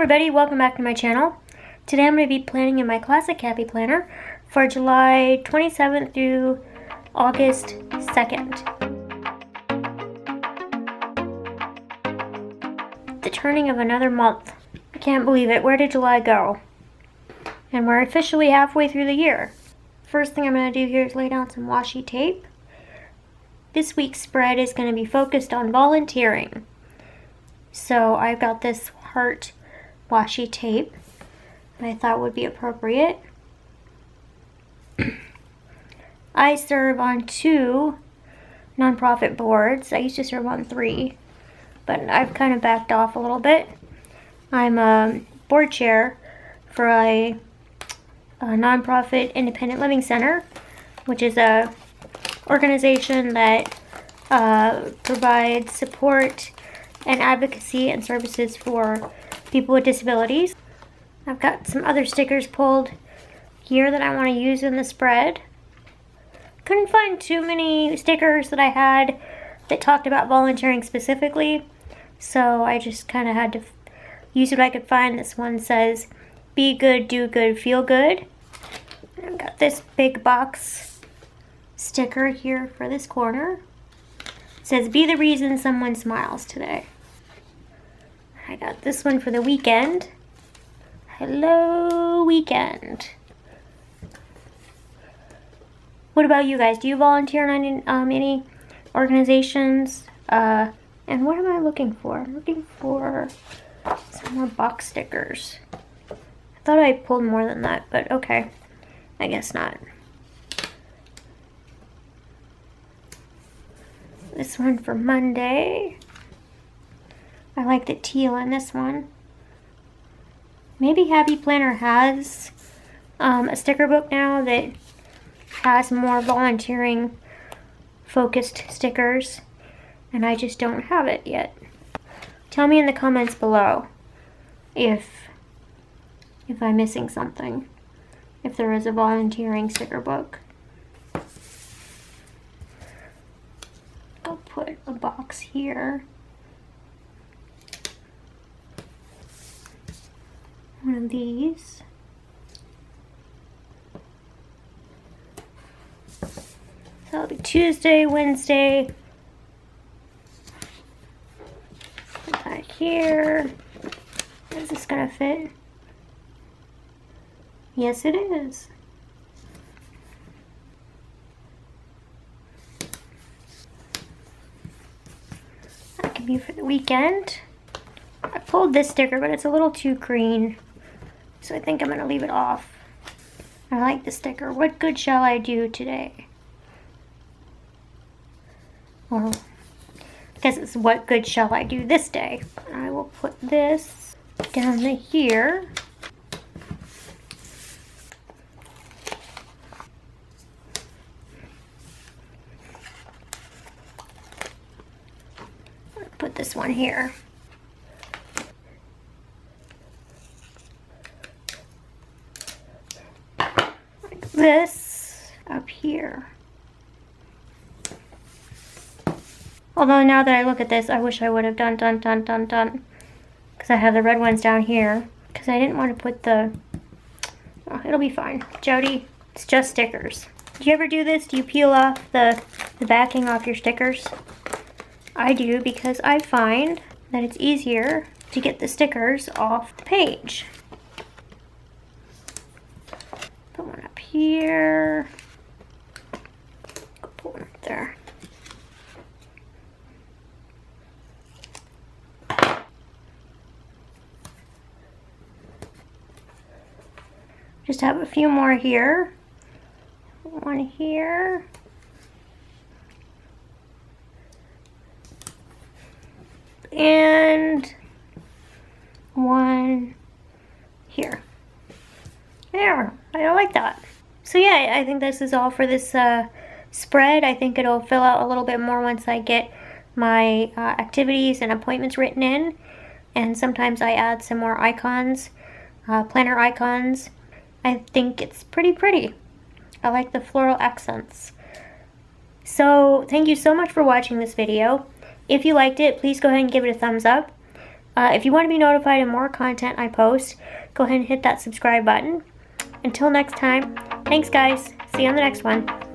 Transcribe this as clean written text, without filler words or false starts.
everybody, welcome back to my channel. Today I'm going to be planning in my classic Cappy planner for July 27th through August 2nd. The turning of another month. I can't believe it. Where did July go? And we're officially halfway through the year. First thing I'm going to do here is lay down some washi tape. This week's spread is going to be focused on volunteering. So I've got this heart washi tape that I thought would be appropriate. I serve on 2 nonprofit boards. I used to serve on 3, but I've kind of backed off a little bit. I'm a board chair for a nonprofit independent living center, which is a organization that provides support and advocacy and services for people with disabilities. I've got some other stickers pulled here that I want to use in the spread. Couldn't find too many stickers that I had that talked about volunteering specifically, so I just kind of had to use what I could find. This one says, "Be good, do good, feel good." I've got this big box sticker here for this corner. It says, "Be the reason someone smiles today." I got this one for the weekend. Hello, weekend. What about you guys? Do you volunteer in any organizations? And what am I looking for? I'm looking for some more box stickers. I thought I pulled more than that, but okay. I guess not. This one for Monday. I like the teal in this one. Maybe Happy Planner has a sticker book now that has more volunteering focused stickers, and I just don't have it yet. Tell me in the comments below if I'm missing something, if there is a volunteering sticker book. I'll put a box here. One of these. So it'll be Tuesday, Wednesday. Put that here. Is this gonna fit? Yes, it is. That can be for the weekend. I pulled this sticker, but it's a little too green, so I think I'm gonna leave it off. I like the sticker. What good shall I do today? Or I guess it's what good shall I do this day? I will put this down to here. Put this one here. Like this up here. Although now that I look at this, I wish I would have done. Because I have the red ones down here. Because I didn't want to put the... Oh, it'll be fine. Jody, it's just stickers. Do you ever do this? Do you peel off the backing off your stickers? I do, because I find that it's easier to get the stickers off the page. Put one up here. Put one up there. Just have a few more here. One here. And one here. There, I like that. So yeah, I think this is all for this spread. I think it'll fill out a little bit more once I get my activities and appointments written in. And sometimes I add some more icons, planner icons. I think it's pretty pretty. I like the floral accents. So thank you so much for watching this video. If you liked it, please go ahead and give it a thumbs up. If you want to be notified of more content I post, go ahead and hit that subscribe button. Until next time, thanks guys. See you on the next one.